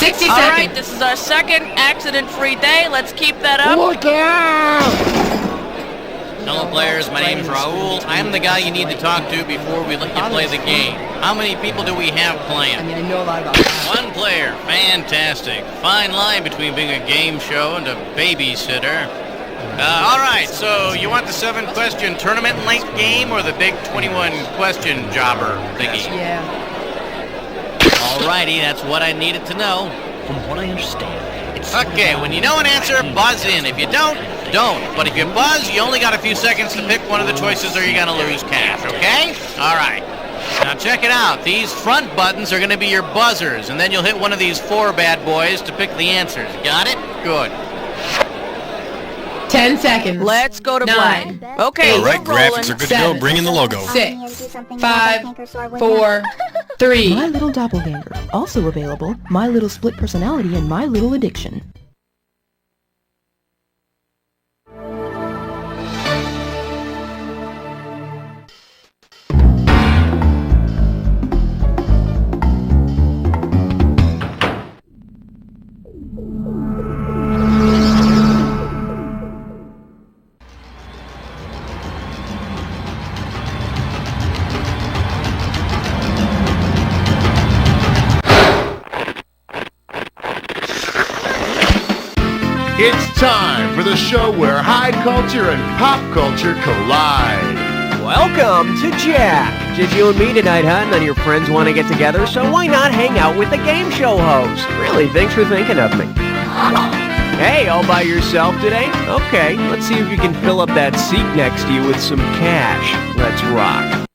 60 All seconds. right, this is our second accident-free day. Let's keep that up. Look out! Hello players, my name's Raul. I'm the guy you need to talk to before we let you play the game. How many people do we have playing? I know a lot about that. One player. Fantastic. Fine line between being a game show and a babysitter. All right, so you want the 7-question tournament length game or the big 21-question jobber thingy? Yeah. All righty, that's what I needed to know. From what I understand, it's... Okay, when you know an answer, buzz in. If you don't. But if you buzz, you only got a few seconds to pick one of the choices or you're going to lose cash, okay? All right. Now check it out. These front buttons are going to be your buzzers, and then you'll hit one of these 4 bad boys to pick the answers. Got it? Good. 10 seconds. Let's go to 9. black. Okay, All right, we're rolling. graphics are good to 7, go. Bring in the logo. 6, 5, 4, 3. My Little Doppelganger. Also available, My Little Split Personality and My Little Addiction. It's time for the show where high culture and pop culture collide. Welcome to Jack. Just you and me tonight, huh? None of your friends want to get together, so why not hang out with the game show host? Really, thanks for thinking of me. Hey, all by yourself today? Okay, let's see if you can fill up that seat next to you with some cash. Let's rock.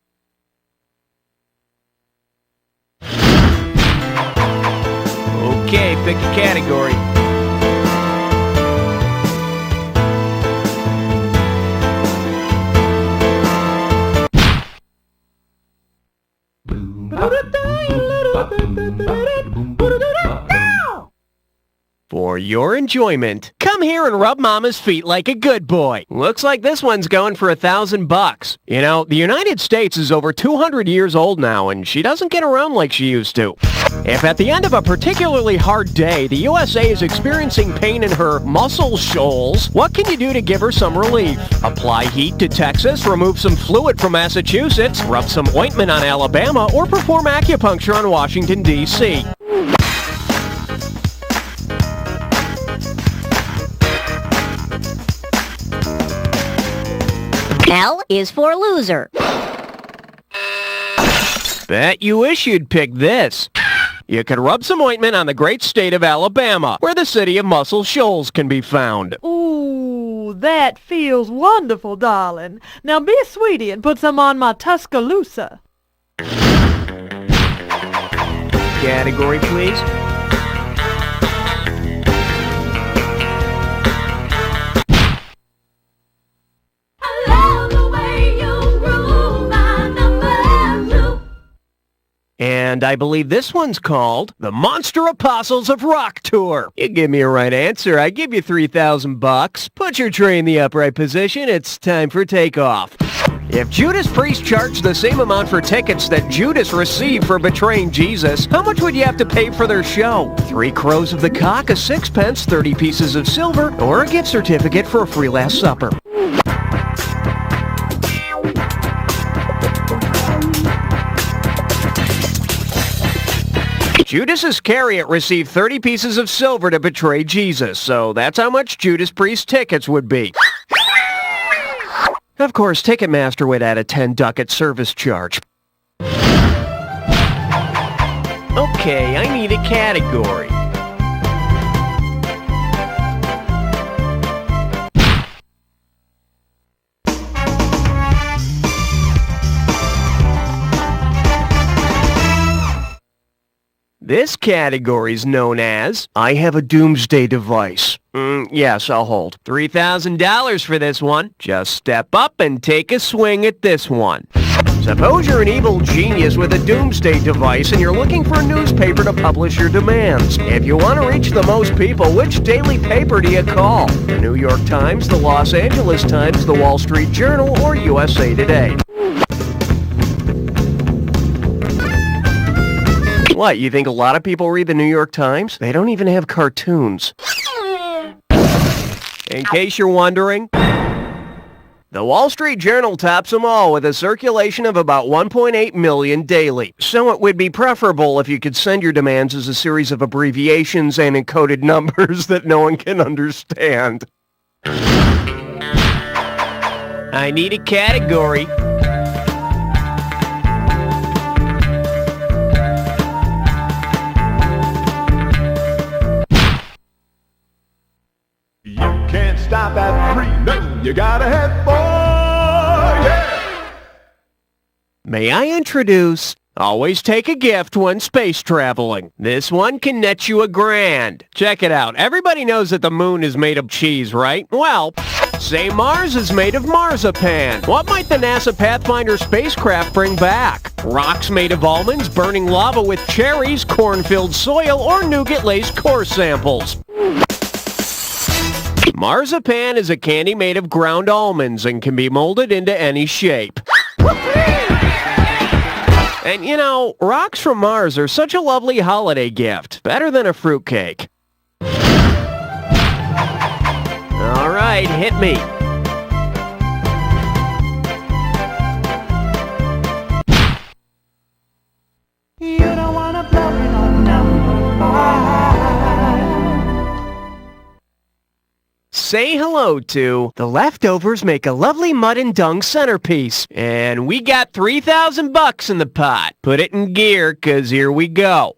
Okay, pick a category. For your enjoyment, come here and rub Mama's feet like a good boy. Looks like this one's going for $1,000. You know, the United States is over 200 years old now, and she doesn't get around like she used to. If at the end of a particularly hard day, the USA is experiencing pain in her muscle shoals, what can you do to give her some relief? Apply heat to Texas, remove some fluid from Massachusetts, rub some ointment on Alabama, or perform acupuncture on Washington, D.C. L is for loser. Bet you wish you'd pick this. You can rub some ointment on the great state of Alabama, where the city of Muscle Shoals can be found. Ooh, that feels wonderful, darling. Now be a sweetie and put some on my Tuscaloosa. Category, please. And I believe this one's called the Monster Apostles of Rock Tour. You give me a right answer, I give you $3,000. Put your tray in the upright position. It's time for takeoff. If Judas Priest charged the same amount for tickets that Judas received for betraying Jesus, how much would you have to pay for their show? 3 crows of the cock, a sixpence, 30 pieces of silver, or a gift certificate for a free Last Supper? Judas Iscariot received 30 pieces of silver to betray Jesus, so that's how much Judas Priest tickets would be. Of course, Ticketmaster would add a 10-ducat service charge. Okay, I need a category. This category's known as, I have a doomsday device. Yes, I'll hold. $3,000 for this one. Just step up and take a swing at this one. Suppose you're an evil genius with a doomsday device and you're looking for a newspaper to publish your demands. If you want to reach the most people, which daily paper do you call? The New York Times, the Los Angeles Times, the Wall Street Journal, or USA Today? What, you think a lot of people read the New York Times? They don't even have cartoons. In case you're wondering, the Wall Street Journal tops them all with a circulation of about 1.8 million daily. So it would be preferable if you could send your demands as a series of abbreviations and encoded numbers that no one can understand. I need a category. You can't stop at 3, no, you gotta head for, yeah! May I introduce, always take a gift when space traveling. This one can net you $1,000. Check it out. Everybody knows that the moon is made of cheese, right? Well, say Mars is made of marzipan. What might the NASA Pathfinder spacecraft bring back? Rocks made of almonds, burning lava with cherries, corn-filled soil, or nougat-laced core samples? Marzipan is a candy made of ground almonds and can be molded into any shape. And you know, rocks from Mars are such a lovely holiday gift. Better than a fruitcake. All right, hit me. You don't wanna blow it on number 5. Say hello to the leftovers make a lovely mud and dung centerpiece. And we got $3,000 in the pot. Put it in gear, 'cause here we go.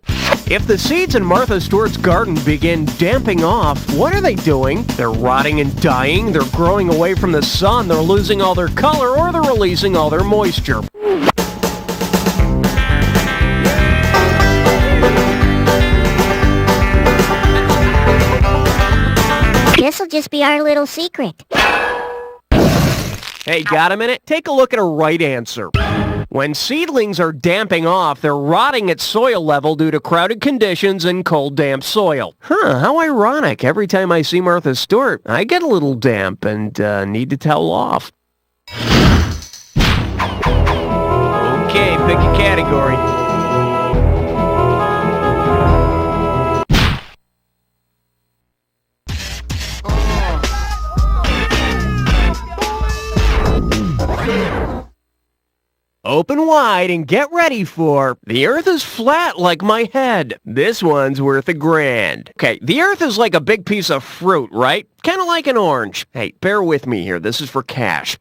If the seeds in Martha Stewart's garden begin damping off, what are they doing? They're rotting and dying, they're growing away from the sun, they're losing all their color, or they're releasing all their moisture. This'll just be our little secret. Hey, got a minute? Take a look at a right answer. When seedlings are damping off, they're rotting at soil level due to crowded conditions and cold, damp soil. How ironic. Every time I see Martha Stewart, I get a little damp and need to towel off. Okay, pick a category. Open wide and get ready for the Earth is flat like my head. This one's worth $1,000. Okay, the Earth is like a big piece of fruit, right? Kind of like an orange. Hey, bear with me here. This is for cash.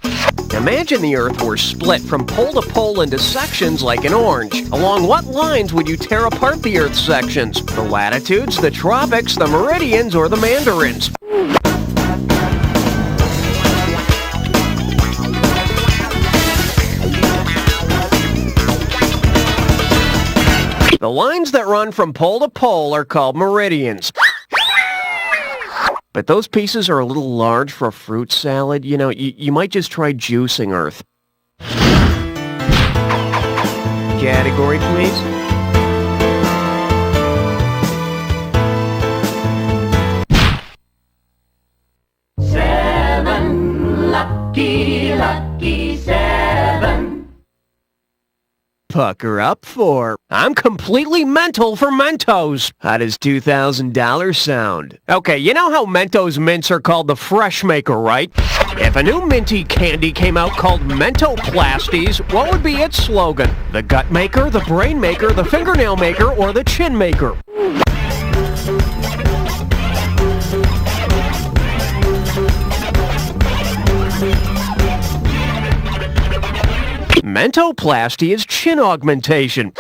Imagine the Earth were split from pole to pole into sections like an orange. Along what lines would you tear apart the Earth's sections? The latitudes, the tropics, the meridians, or the mandarins? The lines that run from pole to pole are called meridians. But those pieces are a little large for a fruit salad. You know, you might just try juicing Earth. Category, please. Seven, lucky 7. Pucker up for I'm completely mental for Mentos. How does $2,000 sound? Okay, you know how Mentos mints are called the Fresh Maker, right? If a new minty candy came out called Mentoplasties, what would be its slogan? The gut maker, the brain maker, the fingernail maker, or the chin maker? Mentoplasty is chin augmentation.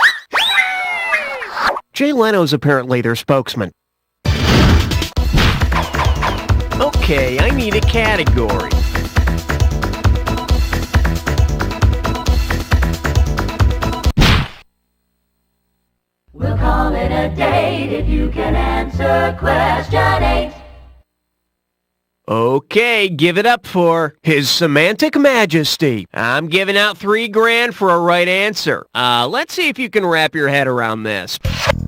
Jay Leno's apparently their spokesman. Okay, I need a category. We'll call it a date if you can answer question 8. Okay, give it up for His Semantic Majesty. I'm giving out $3,000 for a right answer. Let's see if you can wrap your head around this.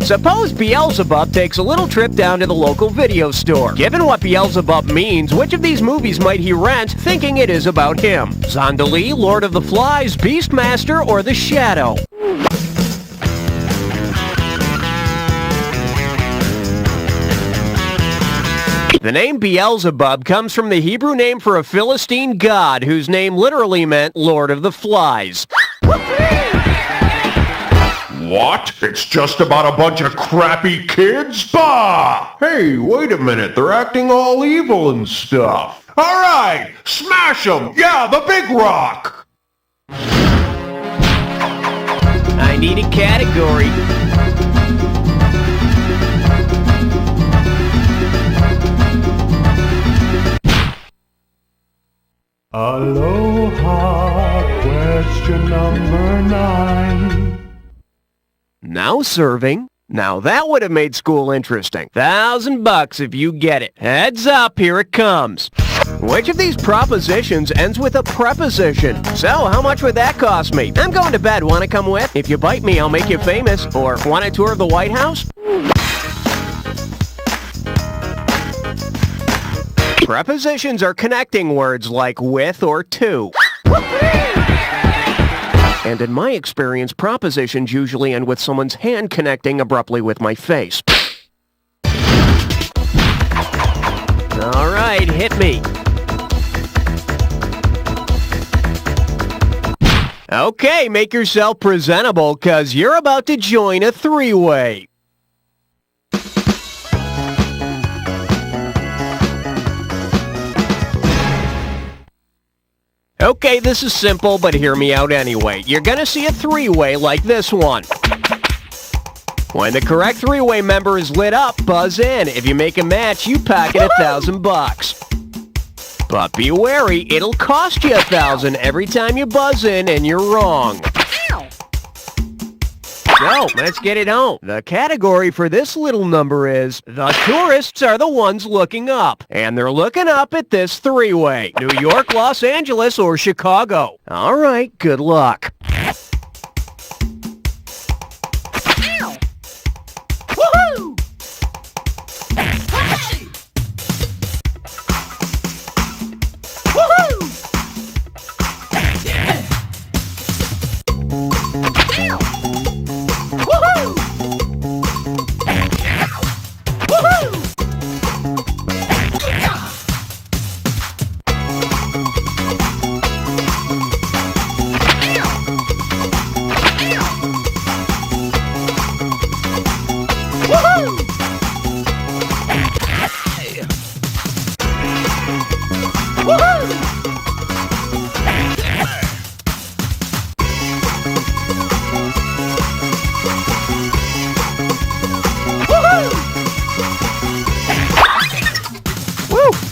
Suppose Beelzebub takes a little trip down to the local video store. Given what Beelzebub means, which of these movies might he rent, thinking it is about him? Zonderlee, Lord of the Flies, Beastmaster, or The Shadow? The name Beelzebub comes from the Hebrew name for a Philistine god whose name literally meant Lord of the Flies. What? It's just about a bunch of crappy kids? Bah! Hey, wait a minute, they're acting all evil and stuff. All right, smash them! Yeah, the big rock! I need a category. Aloha, question number 9. Now serving. Now that would have made school interesting. $1,000 if you get it. Heads up, here it comes. Which of these propositions ends with a preposition? So, how much would that cost me? I'm going to bed. Want to come with? If you bite me, I'll make you famous. Or want a tour of the White House? Prepositions are connecting words like with or to. And in my experience, propositions usually end with someone's hand connecting abruptly with my face. All right, hit me. Okay, make yourself presentable, 'cause you're about to join a three-way. Okay, this is simple, but hear me out anyway. You're gonna see a three-way like this one. When the correct three-way member is lit up, buzz in. If you make a match, you pocket $1,000. But be wary, it'll cost you $1,000 every time you buzz in and you're wrong. So, let's get it home. The category for this little number is, the tourists are the ones looking up. And they're looking up at this three-way. New York, Los Angeles, or Chicago. All right, good luck. Woohoo!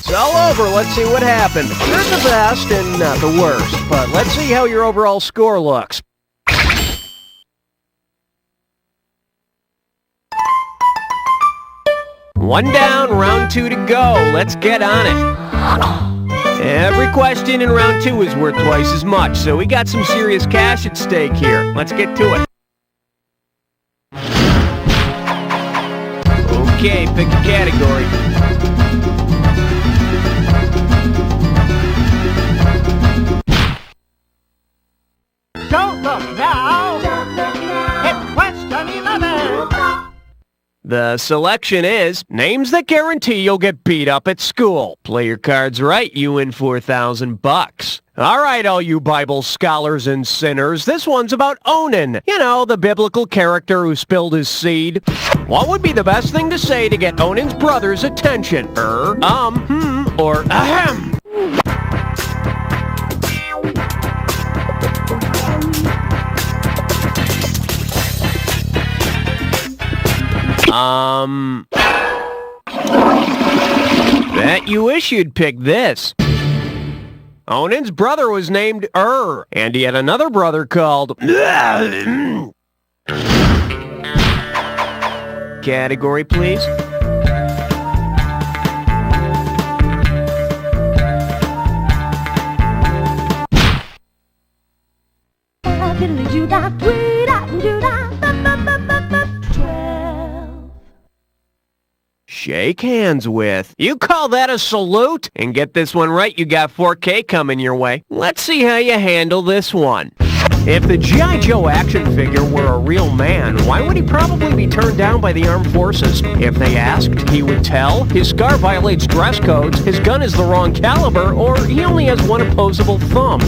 It's all over. Let's see what happened. You're the best and not the worst, but let's see how your overall score looks. One down, round 2 to go. Let's get on it. Every question in round 2 is worth twice as much, so we got some serious cash at stake here. Let's get to it. Okay, pick a category. Don't look now. It's question 11. The selection is names that guarantee you'll get beat up at school. Play your cards right, you win $4,000. All right, all you Bible scholars and sinners, this one's about Onan. You know, the biblical character who spilled his seed. What would be the best thing to say to get Onan's brother's attention? Or ahem? Bet you wish you'd pick this. Onan's brother was named and he had another brother called... Category, please. Shake hands with. You call that a salute? And get this one right, you got $4K coming your way. Let's see how you handle this one. If the G.I. Joe action figure were a real man, why would he probably be turned down by the armed forces? If they asked, he would tell, his scar violates dress codes, his gun is the wrong caliber, or he only has one opposable thumb.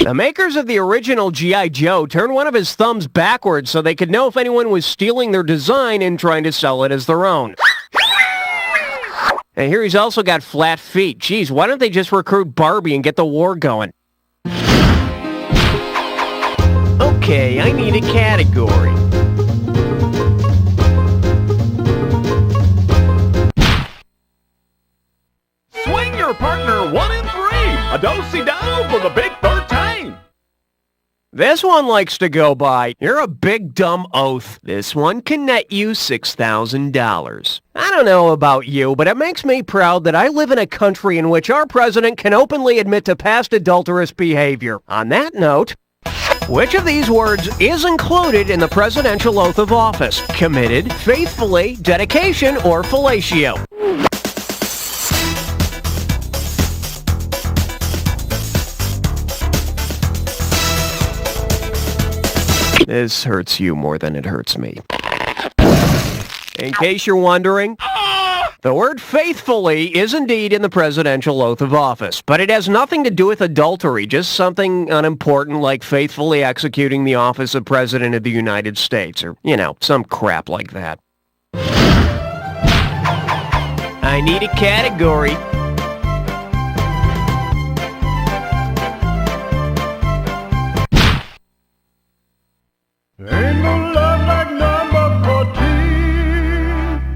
The makers of the original G.I. Joe turned one of his thumbs backwards so they could know if anyone was stealing their design and trying to sell it as their own. And here he's also got flat feet. Geez, why don't they just recruit Barbie and get the war going? Okay, I need a category. Swing your partner 1 and 3. A do-si-do for the big 13. This one likes to go by, you're a big dumb oaf. This one can net you $6,000. I don't know about you, but it makes me proud that I live in a country in which our president can openly admit to past adulterous behavior. On that note, which of these words is included in the presidential oath of office? Committed, faithfully, dedication, or fellatio? This hurts you more than it hurts me. In case you're wondering, the word faithfully is indeed in the presidential oath of office, but it has nothing to do with adultery, just something unimportant like faithfully executing the office of President of the United States, or, you know, some crap like that. I need a category. Ain't no love like number 14.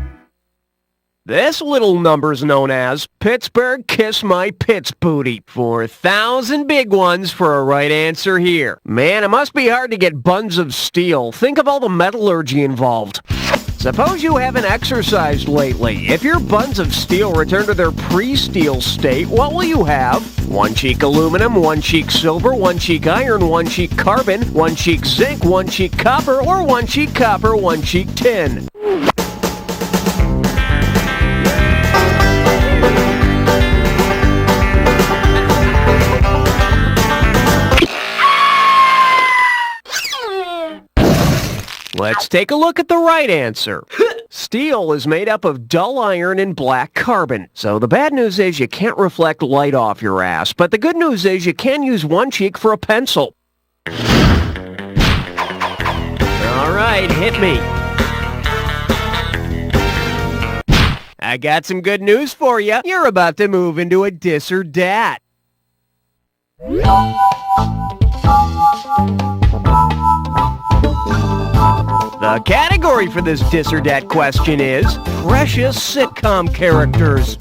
This little number's known as Pittsburgh Kiss My Pits Booty. 4,000 big ones for a right answer here. Man, it must be hard to get buns of steel. Think of all the metallurgy involved. Suppose you haven't exercised lately. If your buns of steel return to their pre-steel state, what will you have? One cheek aluminum, one cheek silver, one cheek iron, one cheek carbon, one cheek zinc, one cheek copper, or one cheek copper, one cheek tin. Let's take a look at the right answer. Steel is made up of dull iron and black carbon. So the bad news is you can't reflect light off your ass, but the good news is you can use one cheek for a pencil. All right, hit me. I got some good news for you. You're about to move into a dis or dat. The category for this dis or dat question is precious sitcom characters.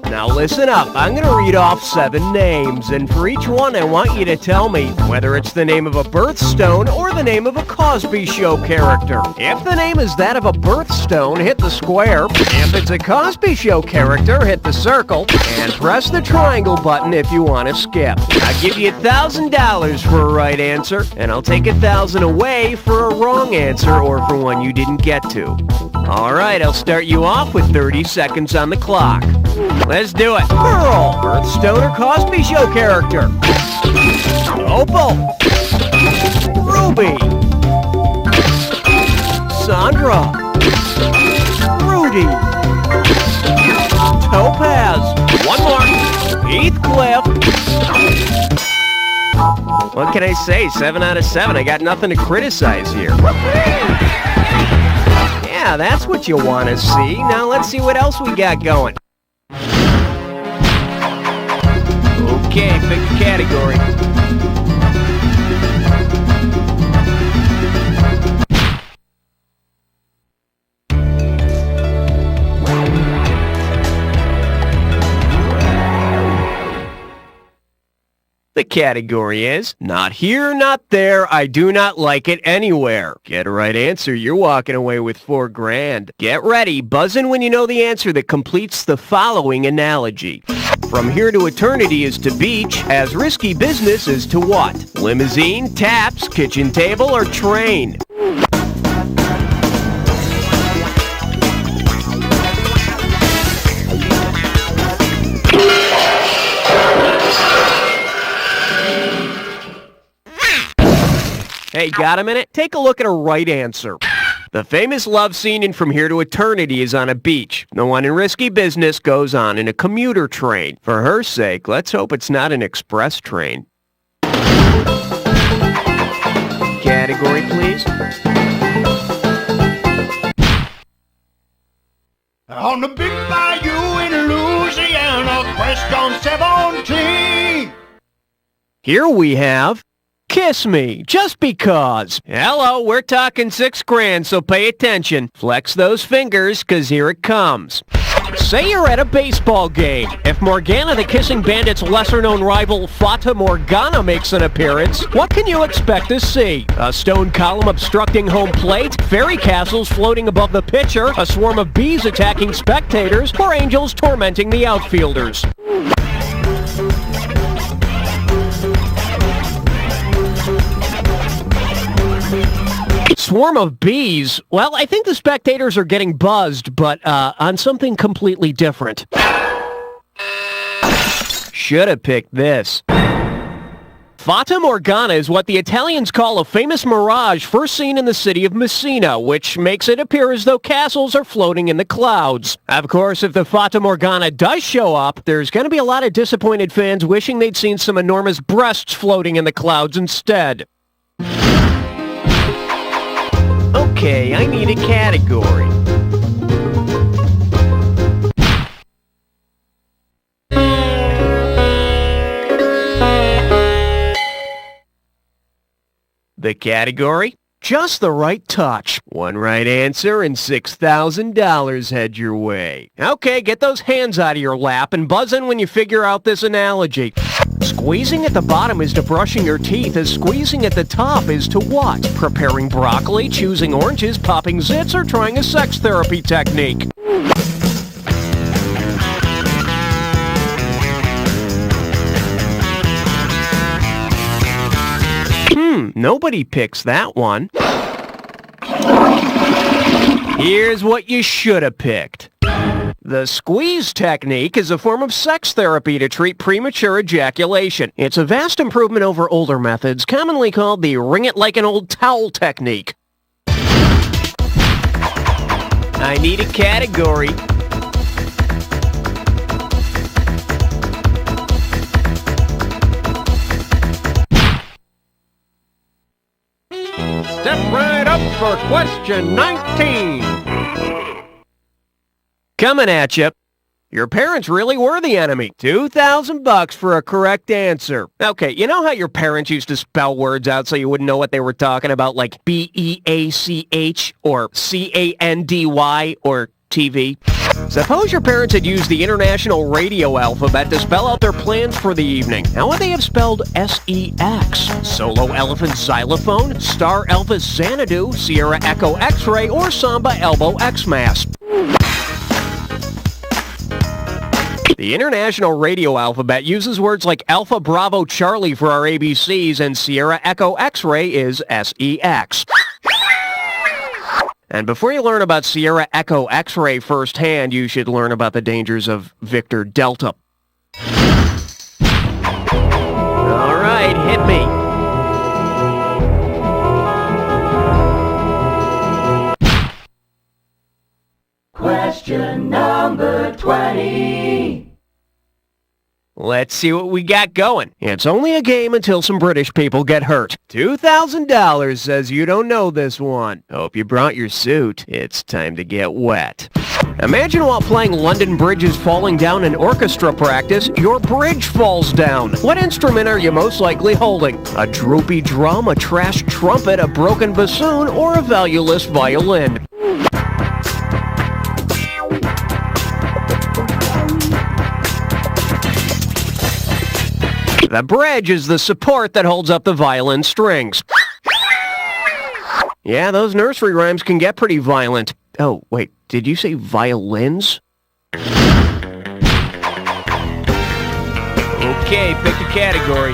Now listen up, I'm going to read off 7 names, and for each one I want you to tell me whether it's the name of a birthstone or the name of a Cosby Show character. If the name is that of a birthstone, hit the square. If it's a Cosby Show character, hit the circle. And press the triangle button if you want to skip. I'll give you $1,000 for a right answer, and I'll take $1,000 away for a wrong answer or for one you didn't get to. All right, I'll start you off with 30 seconds on the clock. Let's do it. Pearl, birthstone or Cosby Show character. Opal. Ruby. Sandra. Rudy. Topaz. One more. Heathcliff. What can I say? 7 out of 7. I got nothing to criticize here. Yeah, that's what you want to see. Now let's see what else we got going. Okay, pick a category. The category is not here, not there, I do not like it anywhere. Get a right answer, you're walking away with $4,000. Get ready, buzz in when you know the answer that completes the following analogy. From here to eternity is to beach, as risky business is to what? Limousine, taps, kitchen table, or train? Hey, got a minute? Take a look at a right answer. The famous love scene in From Here to Eternity is on a beach. The one in Risky Business goes on in a commuter train. For her sake, let's hope it's not an express train. Category, please. On the big bayou in Louisiana, crest on 17. Here we have Kiss Me, Just Because. Hello, we're talking $6,000, so pay attention. Flex those fingers, 'cause here it comes. Say you're at a baseball game. If Morgana the Kissing Bandit's lesser-known rival Fata Morgana makes an appearance, what can you expect to see? A stone column obstructing home plate? Fairy castles floating above the pitcher? A swarm of bees attacking spectators? Or angels tormenting the outfielders? Swarm of bees? Well, I think the spectators are getting buzzed, but on something completely different. Should have picked this. Fata Morgana is what the Italians call a famous mirage first seen in the city of Messina, which makes it appear as though castles are floating in the clouds. Of course, if the Fata Morgana does show up, there's going to be a lot of disappointed fans wishing they'd seen some enormous breasts floating in the clouds instead. Okay, I need a category. The category? Just the right touch. One right answer and $6,000 head your way. Okay, get those hands out of your lap and buzz in when you figure out this analogy. Squeezing at the bottom is to brushing your teeth, as squeezing at the top is to what? Preparing broccoli, choosing oranges, popping zits, or trying a sex therapy technique? Nobody picks that one. Here's what you should have picked. The squeeze technique is a form of sex therapy to treat premature ejaculation. It's a vast improvement over older methods, commonly called the ring it like an old towel technique. I need a category. Step right up for question 19. Coming at you. Your parents really were the enemy. $2,000 for a correct answer. Okay, you know how your parents used to spell words out so you wouldn't know what they were talking about, like B-E-A-C-H or C-A-N-D-Y or TV? Suppose your parents had used the International Radio Alphabet to spell out their plans for the evening. How would they have spelled S-E-X? Solo Elephant Xylophone, Star Alpha Xanadu, Sierra Echo X-Ray, or Samba Elbow X-Mass? The International Radio Alphabet uses words like Alpha Bravo Charlie for our ABCs, and Sierra Echo X-Ray is S-E-X. And before you learn about Sierra Echo X-Ray firsthand, you should learn about the dangers of Victor Delta. All right, hit me. Question number 20. Let's see what we got going. It's only a game until some British people get hurt. $2,000 says you don't know this one. Hope you brought your suit. It's time to get wet. Imagine while playing London Bridge is falling down in orchestra practice, your bridge falls down. What instrument are you most likely holding? A droopy drum, a trashed trumpet, a broken bassoon, or a valueless violin? The bridge is the support that holds up the violin strings. Yeah, those nursery rhymes can get pretty violent. Oh, wait, did you say violins? Okay, pick a category.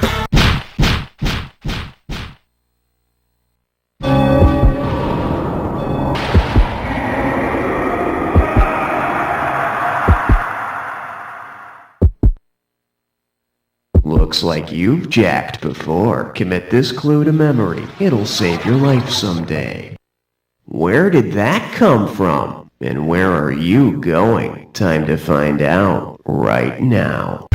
Looks like you've jacked before. Commit this clue to memory. It'll save your life someday. Where did that come from? And where are you going? Time to find out right now.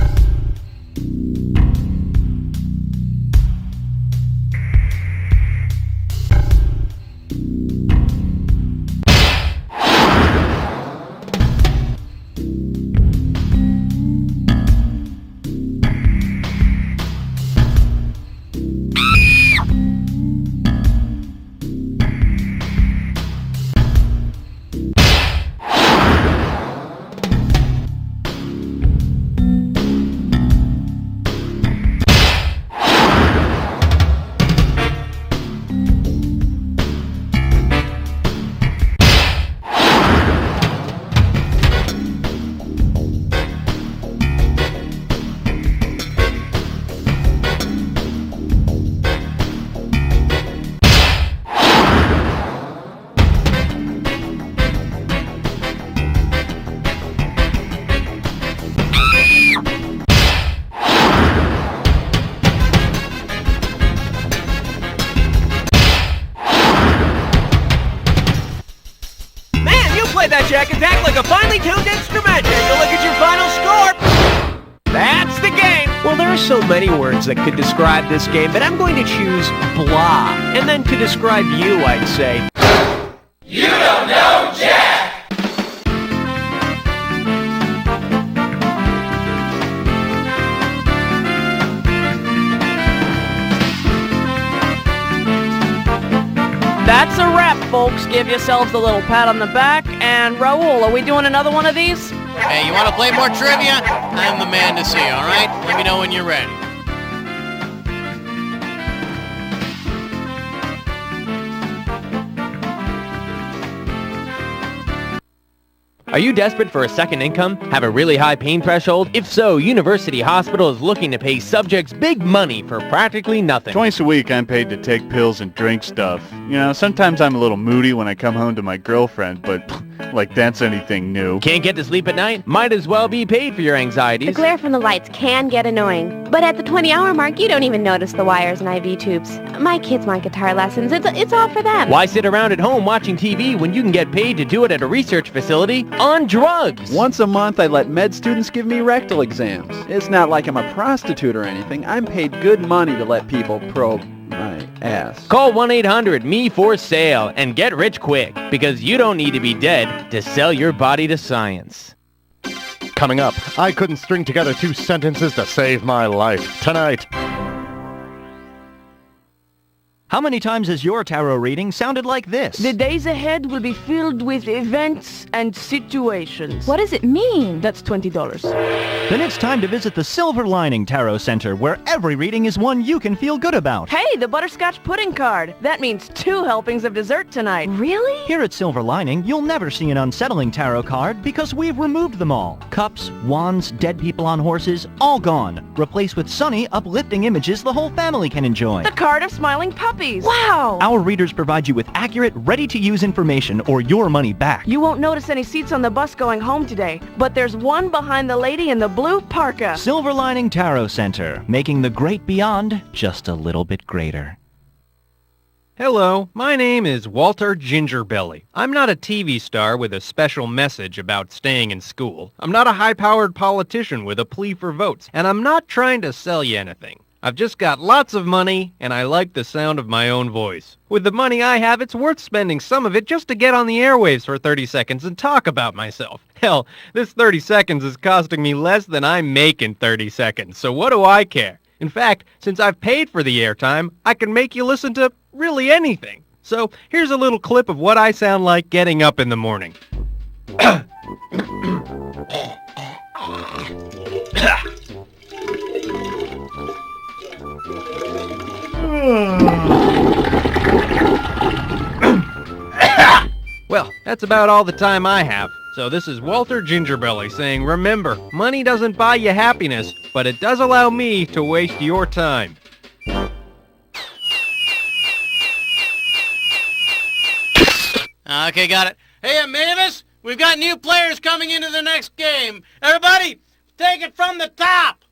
That Jack attack like a finely tuned instrument. Take a look at your final score. That's the game. Well, there are so many words that could describe this game, but I'm going to choose blah. And then to describe you, I'd say, you don't know Jack. That's a wrap, folks. Give yourselves a little pat on the back. And Raul, are we doing another one of these? Hey, you want to play more trivia? I'm the man to see, all right? Let me know when you're ready. Are you desperate for a second income? Have a really high pain threshold? If so, University Hospital is looking to pay subjects big money for practically nothing. Twice a week I'm paid to take pills and drink stuff. You know, sometimes I'm a little moody when I come home to my girlfriend, but like that's anything new. Can't get to sleep at night? Might as well be paid for your anxieties. The glare from the lights can get annoying, but at the 20-hour mark, you don't even notice the wires and IV tubes. My kids want guitar lessons. It's all for them. Why sit around at home watching TV when you can get paid to do it at a research facility on drugs? Once a month, I let med students give me rectal exams. It's not like I'm a prostitute or anything. I'm paid good money to let people probe my ass. Call 1-800-ME-FOR-SALE and get rich quick, because you don't need to be dead to sell your body to science. Coming up, I couldn't string together 2 sentences to save my life. Tonight. How many times has your tarot reading sounded like this? The days ahead will be filled with events and situations. What does it mean? That's $20. Then it's time to visit the Silver Lining Tarot Center, where every reading is one you can feel good about. Hey, the butterscotch pudding card. That means 2 helpings of dessert tonight. Really? Here at Silver Lining, you'll never see an unsettling tarot card because we've removed them all. Cups, wands, dead people on horses, all gone. Replaced with sunny, uplifting images the whole family can enjoy. The card of smiling puppies. Wow! Our readers provide you with accurate, ready-to-use information or your money back. You won't notice any seats on the bus going home today, but there's one behind the lady in the blue parka. Silver Lining Tarot Center, making the great beyond just a little bit greater. Hello, my name is Walter Gingerbelly. I'm not a TV star with a special message about staying in school. I'm not a high-powered politician with a plea for votes, and I'm not trying to sell you anything. I've just got lots of money, and I like the sound of my own voice. With the money I have, it's worth spending some of it just to get on the airwaves for 30 seconds and talk about myself. Hell, this 30 seconds is costing me less than I make in 30 seconds, so what do I care? In fact, since I've paid for the airtime, I can make you listen to really anything. So here's a little clip of what I sound like getting up in the morning. Well, that's about all the time I have. So this is Walter Gingerbelly saying, remember, money doesn't buy you happiness, but it does allow me to waste your time. Okay, got it. Hey, Mavis, we've got new players coming into the next game. Everybody, take it from the top.